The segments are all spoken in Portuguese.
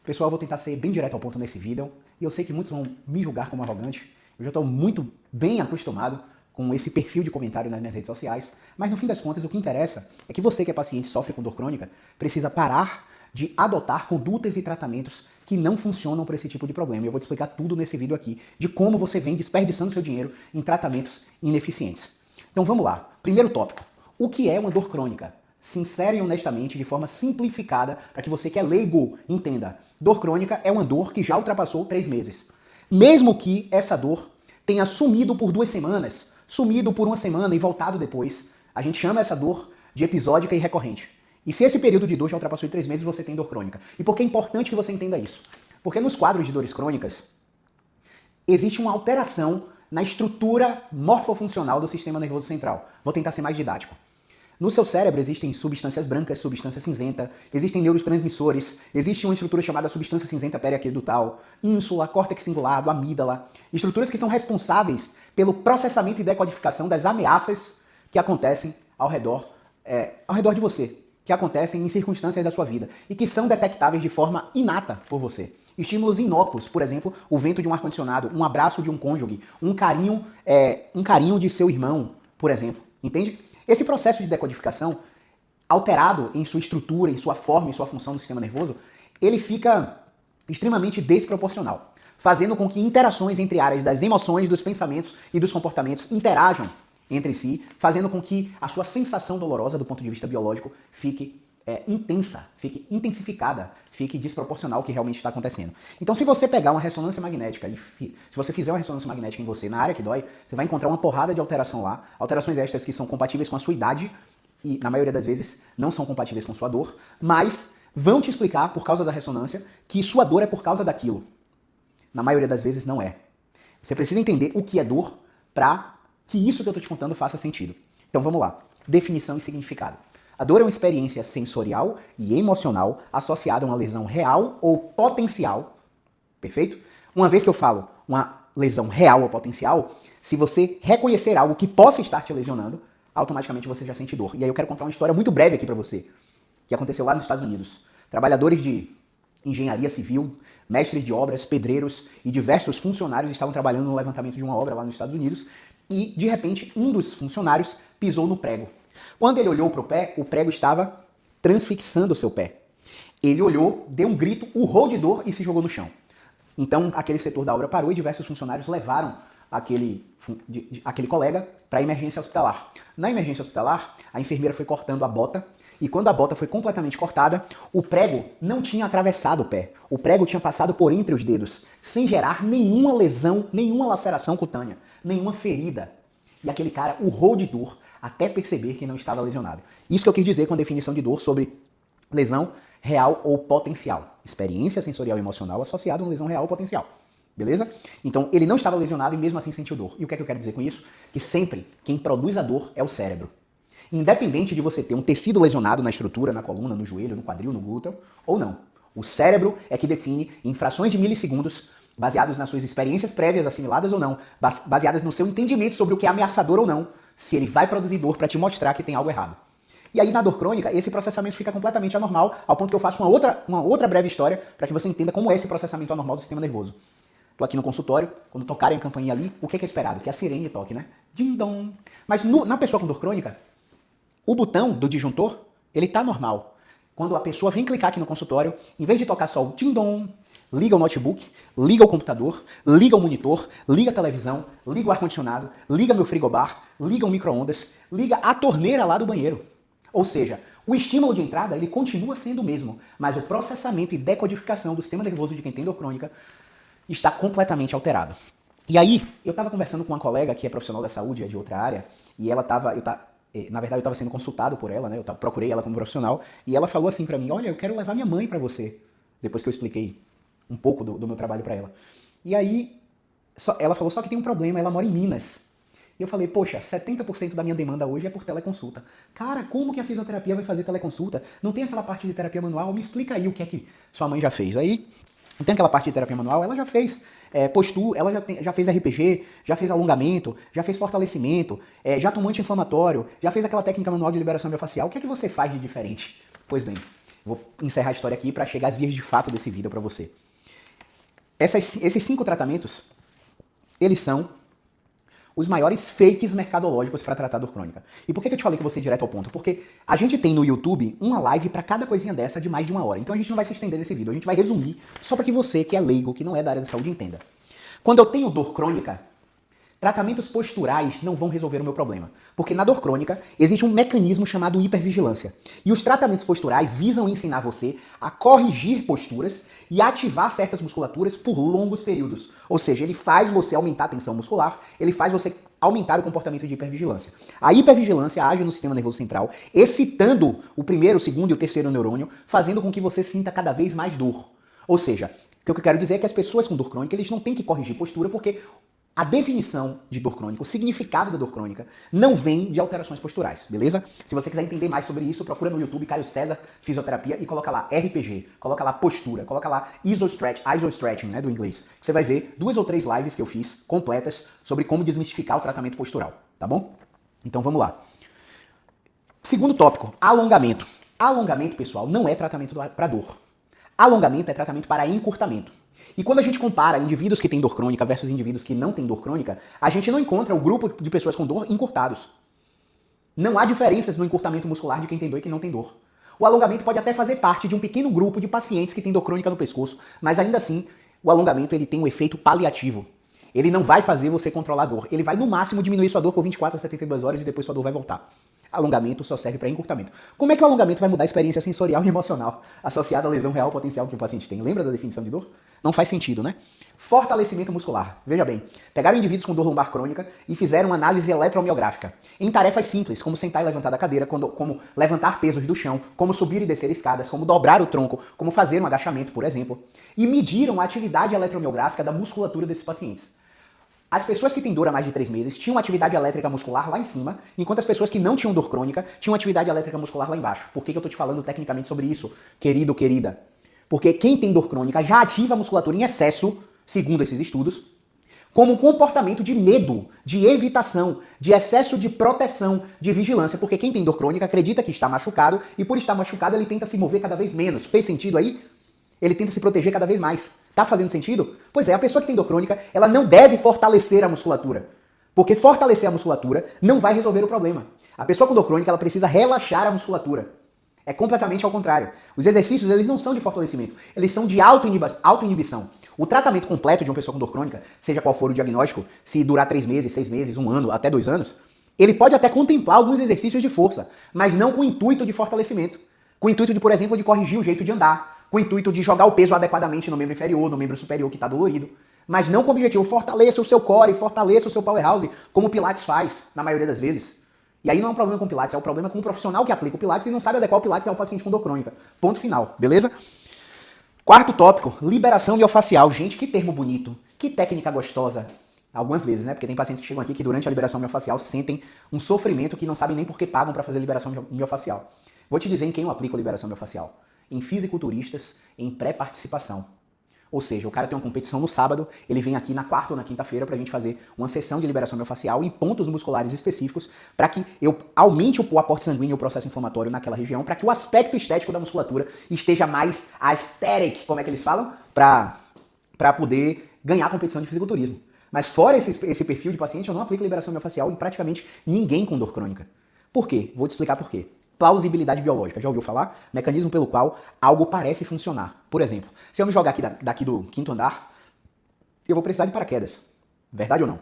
Pessoal, eu vou tentar ser bem direto ao ponto nesse vídeo, e eu sei que muitos vão me julgar como arrogante. Eu já estou muito bem acostumado com esse perfil de comentário nas minhas redes sociais, mas no fim das contas o que interessa é que você que é paciente e sofre com dor crônica precisa parar de adotar condutas e tratamentos que não funcionam para esse tipo de problema. E eu vou te explicar tudo nesse vídeo aqui, de como você vem desperdiçando seu dinheiro em tratamentos ineficientes. Então vamos lá. Primeiro tópico. O que é uma dor crônica? Sincera e honestamente, de forma simplificada, para que você que é leigo entenda. Dor crônica é uma dor que já ultrapassou 3 meses. Mesmo que essa dor tenha sumido por 2 semanas, sumido por 1 semana e voltado depois, a gente chama essa dor de episódica e recorrente. E se esse período de dor já ultrapassou 3 meses, você tem dor crônica. E por que é importante que você entenda isso? Porque nos quadros de dores crônicas, existe uma alteração na estrutura morfofuncional do sistema nervoso central. Vou tentar ser mais didático. No seu cérebro existem substâncias brancas, substância cinzenta, existem neurotransmissores, existe uma estrutura chamada substância cinzenta periaquedutal, ínsula, córtex cingulado, amígdala, estruturas que são responsáveis pelo processamento e decodificação das ameaças que acontecem ao redor de você, que acontecem em circunstâncias da sua vida e que são detectáveis de forma inata por você. Estímulos inócuos, por exemplo, o vento de um ar-condicionado, um abraço de um cônjuge, um carinho de seu irmão, por exemplo, entende? Esse processo de decodificação, alterado em sua estrutura, em sua forma, em sua função do sistema nervoso, ele fica extremamente desproporcional, fazendo com que interações entre áreas das emoções, dos pensamentos e dos comportamentos interajam entre si, fazendo com que a sua sensação dolorosa do ponto de vista biológico fique intensa, fique intensificada, fique desproporcional ao que realmente está acontecendo. Então, se você pegar uma ressonância magnética, se você fizer uma ressonância magnética em você, na área que dói, você vai encontrar uma porrada de alteração lá, alterações estas que são compatíveis com a sua idade e, na maioria das vezes, não são compatíveis com sua dor, mas vão te explicar, por causa da ressonância, que sua dor é por causa daquilo. Na maioria das vezes, não é. Você precisa entender o que é dor para que isso que eu estou te contando faça sentido. Então, vamos lá. Definição e significado. A dor é uma experiência sensorial e emocional associada a uma lesão real ou potencial, perfeito? Uma vez que eu falo uma lesão real ou potencial, se você reconhecer algo que possa estar te lesionando, automaticamente você já sente dor. E aí eu quero contar uma história muito breve aqui pra você, que aconteceu lá nos Estados Unidos. Trabalhadores de engenharia civil, mestres de obras, pedreiros e diversos funcionários estavam trabalhando no levantamento de uma obra lá nos Estados Unidos e, de repente, um dos funcionários pisou no prego. Quando ele olhou para o pé, o prego estava transfixando o seu pé. Ele olhou, deu um grito, urrou de dor e se jogou no chão. Então, aquele setor da obra parou e diversos funcionários levaram aquele colega para a emergência hospitalar. Na emergência hospitalar, a enfermeira foi cortando a bota e quando a bota foi completamente cortada, o prego não tinha atravessado o pé. O prego tinha passado por entre os dedos, sem gerar nenhuma lesão, nenhuma laceração cutânea, nenhuma ferida. E aquele cara urrou de dor até perceber que não estava lesionado. Isso que eu quis dizer com a definição de dor sobre lesão real ou potencial. Experiência sensorial e emocional associada a uma lesão real ou potencial. Beleza? Então, ele não estava lesionado e mesmo assim sentiu dor. E o que é que eu quero dizer com isso? Que sempre quem produz a dor é o cérebro. Independente de você ter um tecido lesionado na estrutura, na coluna, no joelho, no quadril, no glúteo, ou não. O cérebro é que define, em frações de milissegundos, baseados nas suas experiências prévias, assimiladas ou não, baseadas no seu entendimento sobre o que é ameaçador ou não, se ele vai produzir dor para te mostrar que tem algo errado. E aí, na dor crônica, esse processamento fica completamente anormal, ao ponto que eu faço uma outra breve história para que você entenda como é esse processamento anormal do sistema nervoso. Tô aqui no consultório, quando tocarem a campainha ali, o que é esperado? Que a sirene toque, né? Ding-dong. Mas na pessoa com dor crônica, o botão do disjuntor, ele tá normal. Quando a pessoa vem clicar aqui no consultório, em vez de tocar só o ding-dong, liga o notebook, liga o computador, liga o monitor, liga a televisão, liga o ar-condicionado, liga meu frigobar, liga o micro-ondas, liga a torneira lá do banheiro. Ou seja, o estímulo de entrada ele continua sendo o mesmo, mas o processamento e decodificação do sistema nervoso de quem tem dor crônica está completamente alterado. E aí, eu estava conversando com uma colega que é profissional da saúde, é de outra área, e ela na verdade eu estava sendo consultado por ela, né? Eu procurei ela como profissional, e ela falou assim para mim, olha, eu quero levar minha mãe para você, depois que eu expliquei um pouco do meu trabalho para ela. E aí, ela falou, só que tem um problema, ela mora em Minas. E eu falei, poxa, 70% da minha demanda hoje é por teleconsulta. Cara, como que a fisioterapia vai fazer teleconsulta? Não tem aquela parte de terapia manual? Me explica aí o que é que sua mãe já fez. Aí, não tem aquela parte de terapia manual? Ela já fez postura, ela já fez RPG, já fez alongamento, já fez fortalecimento, já tomou anti-inflamatório, já fez aquela técnica manual de liberação miofascial. O que é que você faz de diferente? Pois bem, Vou encerrar a história aqui para chegar às vias de fato desse vídeo para você. Esses 5 tratamentos, eles são os maiores fakes mercadológicos para tratar dor crônica. E por que eu te falei que eu vou ser direto ao ponto? Porque a gente tem no YouTube uma live para cada coisinha dessa de mais de 1 hora. Então a gente não vai se estender nesse vídeo, a gente vai resumir só para que você, que é leigo, que não é da área da saúde, entenda. Quando eu tenho dor crônica, tratamentos posturais não vão resolver o meu problema. Porque na dor crônica existe um mecanismo chamado hipervigilância. E os tratamentos posturais visam ensinar você a corrigir posturas e ativar certas musculaturas por longos períodos. Ou seja, ele faz você aumentar a tensão muscular, ele faz você aumentar o comportamento de hipervigilância. A hipervigilância age no sistema nervoso central, excitando o primeiro, o segundo e o terceiro neurônio, fazendo com que você sinta cada vez mais dor. Ou seja, o que eu quero dizer é que as pessoas com dor crônica, eles não têm que corrigir postura porque a definição de dor crônica, o significado da dor crônica, não vem de alterações posturais, beleza? Se você quiser entender mais sobre isso, procura no YouTube Caio César Fisioterapia e coloca lá RPG, coloca lá postura, coloca lá iso-stretching, né, do inglês. Você vai ver 2 ou 3 lives que eu fiz, completas, sobre como desmistificar o tratamento postural, tá bom? Então vamos lá. Segundo tópico, alongamento. Alongamento, pessoal, não é tratamento para dor. Alongamento é tratamento para encurtamento. E quando a gente compara indivíduos que têm dor crônica versus indivíduos que não têm dor crônica, a gente não encontra o grupo de pessoas com dor encurtados. Não há diferenças no encurtamento muscular de quem tem dor e quem não tem dor. O alongamento pode até fazer parte de um pequeno grupo de pacientes que têm dor crônica no pescoço, mas ainda assim, o alongamento ele tem um efeito paliativo. Ele não vai fazer você controlar a dor. Ele vai, no máximo, diminuir sua dor por 24 a 72 horas e depois sua dor vai voltar. Alongamento só serve para encurtamento. Como é que o alongamento vai mudar a experiência sensorial e emocional associada à lesão real potencial que o paciente tem? Lembra da definição de dor? Não faz sentido, né? Fortalecimento muscular. Veja bem, pegaram indivíduos com dor lombar crônica e fizeram uma análise eletromiográfica. Em tarefas simples, como sentar e levantar da cadeira, como levantar pesos do chão, como subir e descer escadas, como dobrar o tronco, como fazer um agachamento, por exemplo. E mediram a atividade eletromiográfica da musculatura desses pacientes. As pessoas que têm dor há mais de 3 meses tinham atividade elétrica muscular lá em cima, enquanto as pessoas que não tinham dor crônica tinham atividade elétrica muscular lá embaixo. Por que eu tô te falando tecnicamente sobre isso, querido, querida? Porque quem tem dor crônica já ativa a musculatura em excesso, segundo esses estudos, como um comportamento de medo, de evitação, de excesso de proteção, de vigilância. Porque quem tem dor crônica acredita que está machucado e por estar machucado ele tenta se mover cada vez menos. Fez sentido aí? Ele tenta se proteger cada vez mais. Tá fazendo sentido? Pois é, a pessoa que tem dor crônica, ela não deve fortalecer a musculatura. Porque fortalecer a musculatura não vai resolver o problema. A pessoa com dor crônica, ela precisa relaxar a musculatura. É completamente ao contrário. Os exercícios, eles não são de fortalecimento, eles são de autoinibição. O tratamento completo de uma pessoa com dor crônica, seja qual for o diagnóstico, se durar 3 meses, 6 meses, 1 ano, até 2 anos, ele pode até contemplar alguns exercícios de força, mas não com o intuito de fortalecimento. Com o intuito de, por exemplo, de corrigir o jeito de andar, com o intuito de jogar o peso adequadamente no membro inferior, no membro superior que está dolorido, mas não com o objetivo, fortaleça o seu core, fortaleça o seu powerhouse, como o Pilates faz, na maioria das vezes. E aí não é um problema com o Pilates, é um problema com o profissional que aplica o Pilates e não sabe adequar o Pilates ao paciente com dor crônica. Ponto final, beleza? Quarto tópico, liberação miofascial. Gente, que termo bonito, que técnica gostosa. Algumas vezes, né? Porque tem pacientes que chegam aqui que durante a liberação miofascial sentem um sofrimento que não sabem nem por que pagam para fazer liberação miofascial. Vou te dizer em quem eu aplico a liberação miofascial. Em fisiculturistas, em pré-participação. Ou seja, o cara tem uma competição no sábado, ele vem aqui na quarta ou na quinta-feira pra gente fazer uma sessão de liberação miofascial em pontos musculares específicos para que eu aumente o aporte sanguíneo e o processo inflamatório naquela região, para que o aspecto estético da musculatura esteja mais aesthetic, como é que eles falam? Pra poder ganhar a competição de fisiculturismo. Mas fora esse perfil de paciente, eu não aplico liberação miofascial em praticamente ninguém com dor crônica. Por quê? Vou te explicar por quê. Plausibilidade biológica. Já ouviu falar? Mecanismo pelo qual algo parece funcionar. Por exemplo, se eu me jogar aqui daqui do 5º andar, eu vou precisar de paraquedas. Verdade ou não?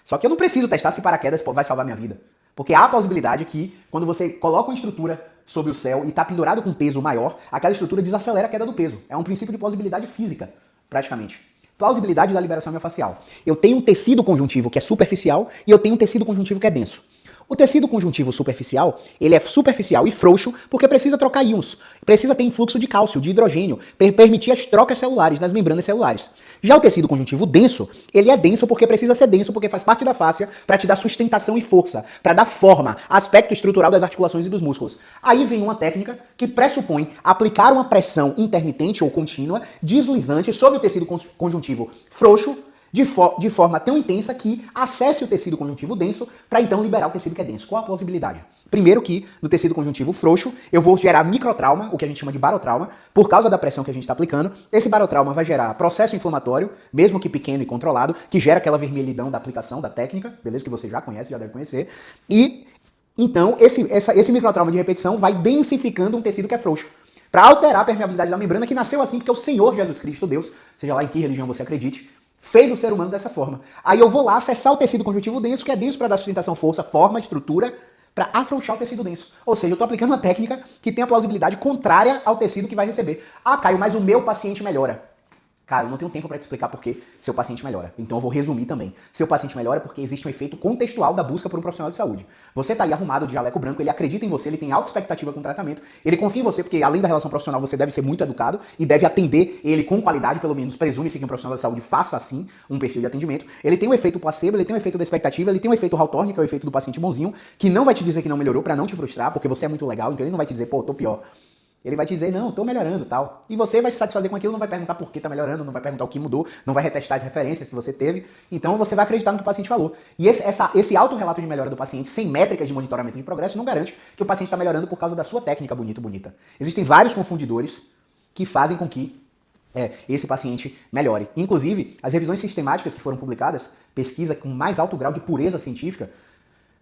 Só que eu não preciso testar se paraquedas vai salvar minha vida. Porque há a plausibilidade que, quando você coloca uma estrutura sobre o céu e está pendurado com um peso maior, aquela estrutura desacelera a queda do peso. É um princípio de plausibilidade física, praticamente. Plausibilidade da liberação miofascial. Eu tenho um tecido conjuntivo que é superficial e eu tenho um tecido conjuntivo que é denso. O tecido conjuntivo superficial, ele é superficial e frouxo porque precisa trocar íons, precisa ter influxo de cálcio, de hidrogênio, permitir as trocas celulares nas membranas celulares. Já o tecido conjuntivo denso, ele é denso porque precisa ser denso, porque faz parte da fáscia para te dar sustentação e força, para dar forma, aspecto estrutural das articulações e dos músculos. Aí vem uma técnica que pressupõe aplicar uma pressão intermitente ou contínua, deslizante sobre o tecido conjuntivo frouxo, de forma tão intensa que acesse o tecido conjuntivo denso para então liberar o tecido que é denso. Qual a plausibilidade? Primeiro que no tecido conjuntivo frouxo eu vou gerar microtrauma, o que a gente chama de barotrauma, por causa da pressão que a gente está aplicando. Esse barotrauma vai gerar processo inflamatório, mesmo que pequeno e controlado, que gera aquela vermelhidão da aplicação da técnica, beleza? Que você já conhece, já deve conhecer. E então esse microtrauma de repetição vai densificando um tecido que é frouxo, para alterar a permeabilidade da membrana, que nasceu assim porque o Senhor Jesus Cristo, Deus, seja lá em que religião você acredite, fez o ser humano dessa forma. Aí eu vou lá acessar o tecido conjuntivo denso, que é denso para dar sustentação, força, forma, estrutura, para afrouxar o tecido denso. Ou seja, eu estou aplicando uma técnica que tem a plausibilidade contrária ao tecido que vai receber. Ah, Caio, mas o meu paciente melhora. Cara, eu não tenho tempo para te explicar por que seu paciente melhora. Então eu vou resumir também. Seu paciente melhora porque existe um efeito contextual da busca por um profissional de saúde. Você tá aí arrumado de jaleco branco, ele acredita em você, ele tem alta expectativa com o tratamento, ele confia em você porque além da relação profissional você deve ser muito educado e deve atender ele com qualidade, pelo menos presume-se que um profissional de saúde faça assim um perfil de atendimento. Ele tem o efeito placebo, ele tem o efeito da expectativa, ele tem o efeito Hawthorne, que é o efeito do paciente bonzinho, que não vai te dizer que não melhorou para não te frustrar, porque você é muito legal, então ele não vai te dizer, pô, tô pior. Ele vai te dizer, não, tô melhorando, tal. E você vai se satisfazer com aquilo, não vai perguntar por que tá melhorando, não vai perguntar o que mudou, não vai retestar as referências que você teve. Então você vai acreditar no que o paciente falou. E esse autorrelato de melhora do paciente, sem métricas de monitoramento de progresso, não garante que o paciente está melhorando por causa da sua técnica bonita. Existem vários confundidores que fazem com que esse paciente melhore. Inclusive, as revisões sistemáticas que foram publicadas, pesquisa com mais alto grau de pureza científica,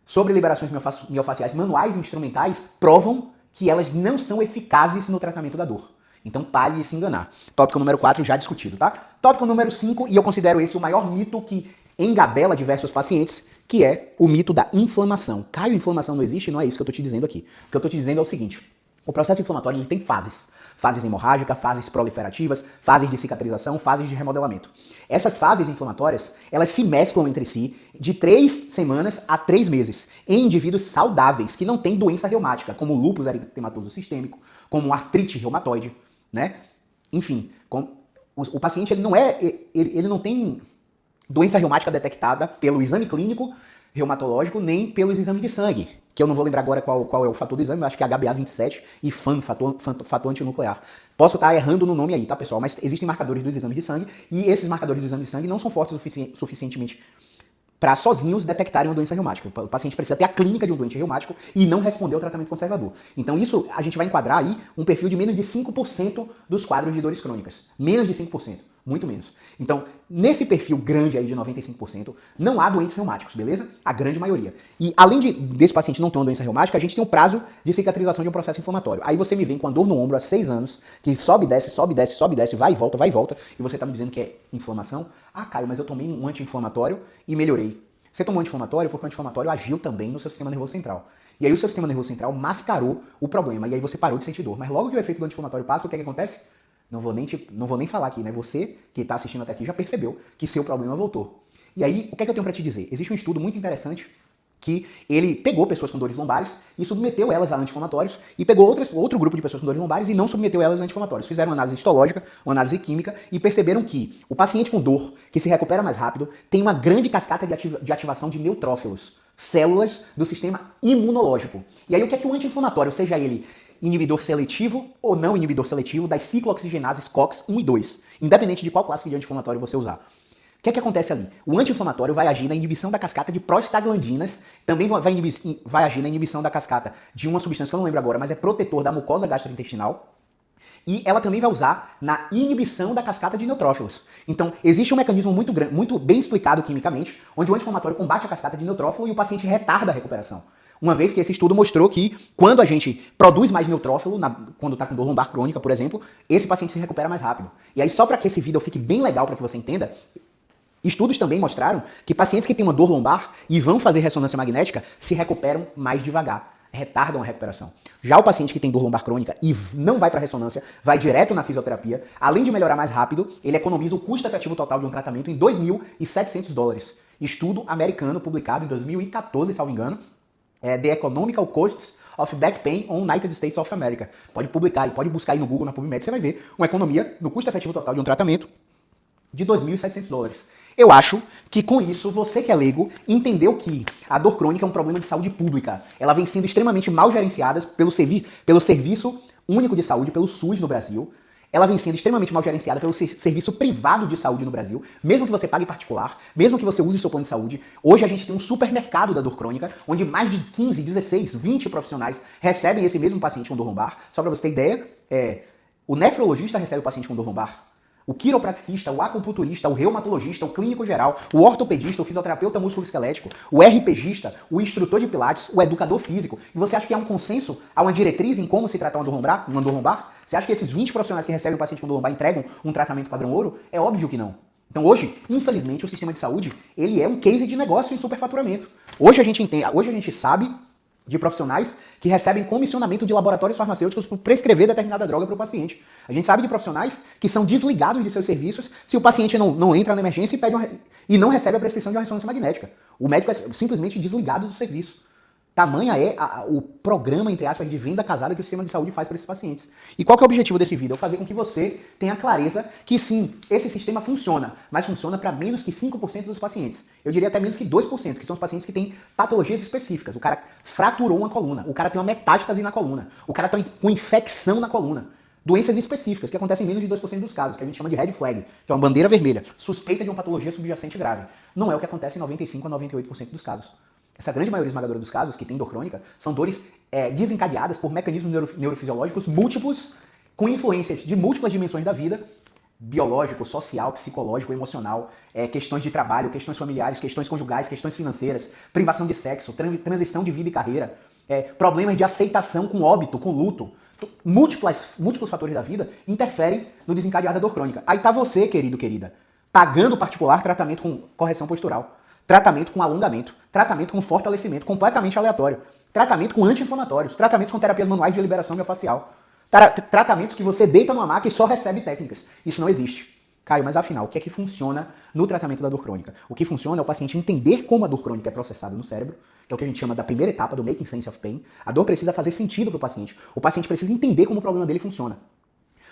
sobre liberações miofasciais manuais e instrumentais, provam que elas não são eficazes no tratamento da dor. Então pare de se enganar. Tópico número 4 já discutido, tá? Tópico número 5, e eu considero esse o maior mito que engabela diversos pacientes, que é o mito da inflamação. Caio, inflamação não existe? Não é isso que eu tô te dizendo aqui. O que eu tô te dizendo é o seguinte: o processo inflamatório ele tem fases. Fases hemorrágicas, fases proliferativas, fases de cicatrização, fases de remodelamento. Essas fases inflamatórias, elas se mesclam entre si de 3 semanas a 3 meses, em indivíduos saudáveis, que não têm doença reumática, como lúpus eritematoso sistêmico, como artrite reumatoide, né? Enfim, o paciente ele não tem doença reumática detectada pelo exame clínico reumatológico, nem pelos exames de sangue, que eu não vou lembrar agora qual é o fator do exame, eu acho que é HbA27 e FAN, fator antinuclear. Posso estar errando no nome aí, tá, pessoal? Mas existem marcadores dos exames de sangue, e esses marcadores dos exames de sangue não são fortes suficientemente para sozinhos detectarem uma doença reumática. O paciente precisa ter a clínica de um doente reumático e não responder ao tratamento conservador. Então isso a gente vai enquadrar aí um perfil de menos de 5% dos quadros de dores crônicas. Menos de 5%. Muito menos. Então, nesse perfil grande aí de 95%, não há doentes reumáticos, beleza? A grande maioria. E além desse paciente não ter uma doença reumática, a gente tem um prazo de cicatrização de um processo inflamatório. Aí você me vem com a dor no ombro há 6 anos, que sobe, desce, sobe, desce, sobe, desce, vai e volta, e você tá me dizendo que é inflamação? Ah, Caio, mas eu tomei um anti-inflamatório e melhorei. Você tomou anti-inflamatório porque o anti-inflamatório agiu também no seu sistema nervoso central. E aí o seu sistema nervoso central mascarou o problema, e aí você parou de sentir dor. Mas logo que o efeito do anti-inflamatório passa, o que é que acontece? Não vou nem falar aqui, né? Você que está assistindo até aqui já percebeu que seu problema voltou. E aí, o que é que eu tenho para te dizer? Existe um estudo muito interessante que ele pegou pessoas com dores lombares e submeteu elas a anti-inflamatórios, e pegou outro grupo de pessoas com dores lombares e não submeteu elas a anti-inflamatórios. Fizeram uma análise histológica, uma análise química, e perceberam que o paciente com dor, que se recupera mais rápido, tem uma grande cascata de ativação de neutrófilos, células do sistema imunológico. E aí o que é que o anti-inflamatório, seja ele inibidor seletivo ou não inibidor seletivo das ciclooxigenases COX 1 e 2, independente de qual classe de anti-inflamatório você usar. O que é que acontece ali? O anti-inflamatório vai agir na inibição da cascata de prostaglandinas, também vai agir na inibição da cascata de uma substância que eu não lembro agora, mas é protetor da mucosa gastrointestinal, e ela também vai usar na inibição da cascata de neutrófilos. Então, existe um mecanismo muito bem explicado quimicamente, onde o anti-inflamatório combate a cascata de neutrófilo e o paciente retarda a recuperação. Uma vez que esse estudo mostrou que quando a gente produz mais neutrófilo, quando está com dor lombar crônica, por exemplo, esse paciente se recupera mais rápido. E aí, só para que esse vídeo fique bem legal para que você entenda, estudos também mostraram que pacientes que têm uma dor lombar e vão fazer ressonância magnética se recuperam mais devagar, retardam a recuperação. Já o paciente que tem dor lombar crônica e não vai para ressonância, vai direto na fisioterapia, além de melhorar mais rápido, ele economiza o custo efetivo total de um tratamento em $2.700. Estudo americano publicado em 2014, salvo engano, The Economical Costs of Back Pain on United States of America. Pode publicar e pode buscar aí no Google, na PubMed, você vai ver uma economia no custo efetivo total de um tratamento de $2.700. Eu acho que com isso, você que é leigo, entendeu que a dor crônica é um problema de saúde pública. Ela vem sendo extremamente mal gerenciada pelo Serviço Único de Saúde, pelo SUS no Brasil. ela vem sendo extremamente mal gerenciada pelo serviço privado de saúde no Brasil, mesmo que você pague particular, mesmo que você use seu plano de saúde. Hoje a gente tem um supermercado da dor crônica, onde mais de 15, 16, 20 profissionais recebem esse mesmo paciente com dor lombar. Só para você ter ideia, o nefrologista recebe o paciente com dor lombar, o quiropraxista, o acupunturista, o reumatologista, o clínico geral, o ortopedista, o fisioterapeuta músculo-esquelético, o RPGista, o instrutor de pilates, o educador físico. E você acha que há um consenso, há uma diretriz em como se tratar uma dor lombar? Você acha que esses 20 profissionais que recebem o paciente com dor lombar entregam um tratamento padrão ouro? É óbvio que não. Então hoje, infelizmente, o sistema de saúde, ele é um case de negócio em superfaturamento. Hoje a gente sabe de profissionais que recebem comissionamento de laboratórios farmacêuticos por prescrever determinada droga para o paciente. A gente sabe de profissionais que são desligados de seus serviços se o paciente não entra na emergência e não recebe a prescrição de uma ressonância magnética. O médico é simplesmente desligado do serviço. Tamanha é o programa, entre aspas, de venda casada que o sistema de saúde faz para esses pacientes. E qual que é o objetivo desse vídeo? É fazer com que você tenha clareza que sim, esse sistema funciona, mas funciona para menos que 5% dos pacientes. Eu diria até menos que 2%, que são os pacientes que têm patologias específicas. O cara fraturou uma coluna, o cara tem uma metástase na coluna, o cara está com infecção na coluna. Doenças específicas, que acontecem em menos de 2% dos casos, que a gente chama de red flag, que é uma bandeira vermelha, suspeita de uma patologia subjacente grave. Não é o que acontece em 95 a 98% dos casos. Essa grande maioria esmagadora dos casos que tem dor crônica são dores desencadeadas por mecanismos neurofisiológicos múltiplos, com influências de múltiplas dimensões da vida, biológico, social, psicológico, emocional, questões de trabalho, questões familiares, questões conjugais, questões financeiras, privação de sexo, transição de vida e carreira, problemas de aceitação com óbito, com luto. Múltiplos fatores da vida interferem no desencadear da dor crônica. Aí tá você, querido, querida, pagando particular tratamento com correção postural, tratamento com alongamento, tratamento com fortalecimento completamente aleatório, tratamento com anti-inflamatórios, tratamentos com terapias manuais de liberação miofascial, tratamentos que você deita numa maca e só recebe técnicas. Isso não existe. Caio, mas afinal, o que é que funciona no tratamento da dor crônica? O que funciona é o paciente entender como a dor crônica é processada no cérebro, que é o que a gente chama da primeira etapa do Making Sense of Pain. A dor precisa fazer sentido para o paciente precisa entender como o problema dele funciona.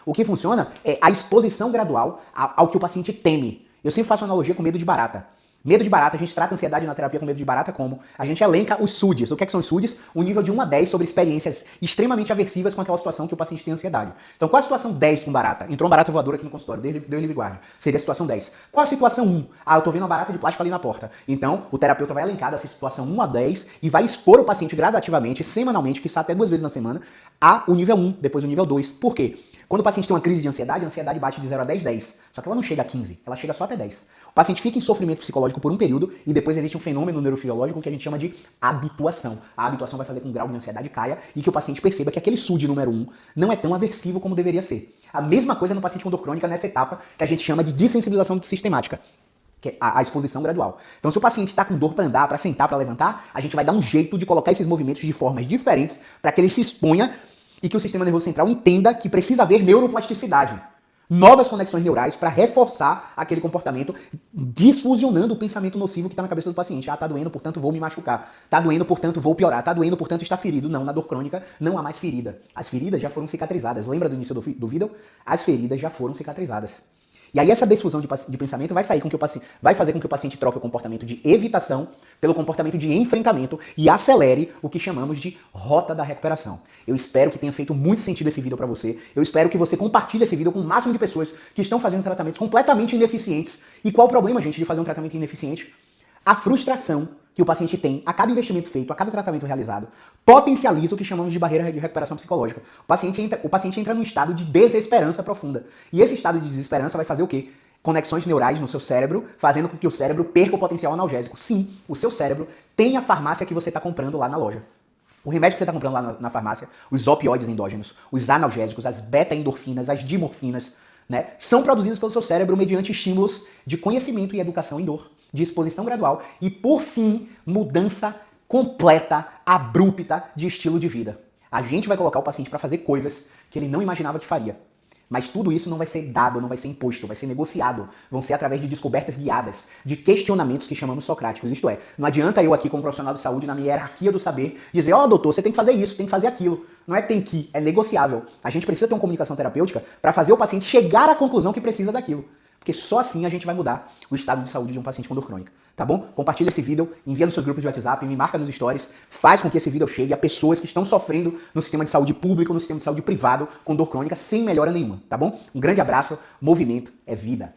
O que funciona é a exposição gradual ao que o paciente teme. Eu sempre faço analogia com medo de barata. Medo de barata, a gente trata a ansiedade na terapia com medo de barata como? A gente elenca os SUDs. O que são os SUDs? Um nível de 1 a 10 sobre experiências extremamente aversivas com aquela situação que o paciente tem ansiedade. Então, qual a situação 10 com barata? Entrou uma barata voadora aqui no consultório, deu livre guarda. Seria a situação 10. Qual a situação 1? Eu tô vendo uma barata de plástico ali na porta. Então, o terapeuta vai elencar dessa situação 1 a 10 e vai expor o paciente gradativamente, semanalmente, que até 2 vezes na semana, o nível 1, depois o nível 2. Por quê? Quando o paciente tem uma crise de ansiedade, a ansiedade bate de 0 a 10, 10. Só que ela não chega a 15, ela chega só até 10. O paciente fica em sofrimento psicológico por um período e depois existe um fenômeno neurofisiológico que a gente chama de habituação. A habituação vai fazer com que o grau de ansiedade caia e que o paciente perceba que aquele SUD número 1 não é tão aversivo como deveria ser. A mesma coisa no paciente com dor crônica nessa etapa que a gente chama de dessensibilização sistemática, que é a exposição gradual. Então, se o paciente está com dor para andar, para sentar, para levantar, a gente vai dar um jeito de colocar esses movimentos de formas diferentes para que ele se exponha e que o sistema nervoso central entenda que precisa haver neuroplasticidade. Novas conexões neurais para reforçar aquele comportamento, desfusionando o pensamento nocivo que está na cabeça do paciente. Tá doendo, portanto vou me machucar. Tá doendo, portanto vou piorar. Tá doendo, portanto está ferido. Não, na dor crônica não há mais ferida. As feridas já foram cicatrizadas. Lembra do início do vídeo? As feridas já foram cicatrizadas. E aí essa desfusão de pensamento vai fazer com que o paciente troque o comportamento de evitação pelo comportamento de enfrentamento e acelere o que chamamos de rota da recuperação. Eu espero que tenha feito muito sentido esse vídeo para você. Eu espero que você compartilhe esse vídeo com o máximo de pessoas que estão fazendo tratamentos completamente ineficientes. E qual o problema, gente, de fazer um tratamento ineficiente? A frustração que o paciente tem a cada investimento feito, a cada tratamento realizado, potencializa o que chamamos de barreira de recuperação psicológica. O paciente entra num estado de desesperança profunda. E esse estado de desesperança vai fazer o quê? Conexões neurais no seu cérebro, fazendo com que o cérebro perca o potencial analgésico. Sim, o seu cérebro tem a farmácia que você está comprando lá na loja. O remédio que você está comprando lá na farmácia, os opioides endógenos, os analgésicos, as beta-endorfinas, as dimorfinas, né, são produzidos pelo seu cérebro mediante estímulos de conhecimento e educação em dor, de exposição gradual e, por fim, mudança completa, abrupta de estilo de vida. A gente vai colocar o paciente para fazer coisas que ele não imaginava que faria. Mas tudo isso não vai ser dado, não vai ser imposto, vai ser negociado. Vão ser através de descobertas guiadas, de questionamentos que chamamos socráticos. Isto é, não adianta eu aqui como profissional de saúde, na minha hierarquia do saber, dizer, doutor, você tem que fazer isso, tem que fazer aquilo. Não é tem que, é negociável. A gente precisa ter uma comunicação terapêutica para fazer o paciente chegar à conclusão que precisa daquilo. porque só assim a gente vai mudar o estado de saúde de um paciente com dor crônica, tá bom? Compartilha esse vídeo, envia nos seus grupos de WhatsApp, me marca nos stories, faz com que esse vídeo chegue a pessoas que estão sofrendo no sistema de saúde público, no sistema de saúde privado com dor crônica sem melhora nenhuma, tá bom? Um grande abraço, movimento é vida.